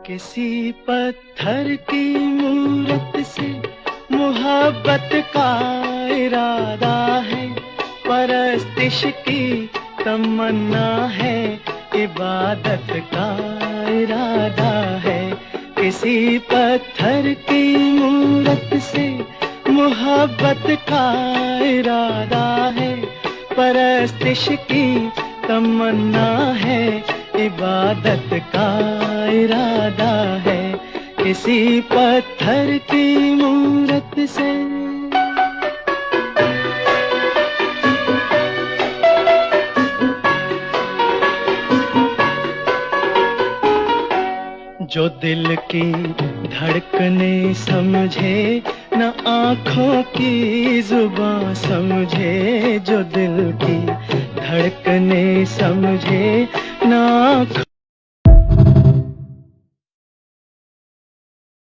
किसी पत्थर की मूरत से मोहब्बत का इरादा है, परस्तिश की तमन्ना है, इबादत का इरादा है। किसी पत्थर की मूरत से मोहब्बत का इरादा है, परस्तिश की तमन्ना है, इबादत का इरादा है। किसी पत्थर की मूरत से जो दिल की धड़कने समझे, न आँखों की जुबां समझे। जो दिल की धड़कने समझे, न आँखों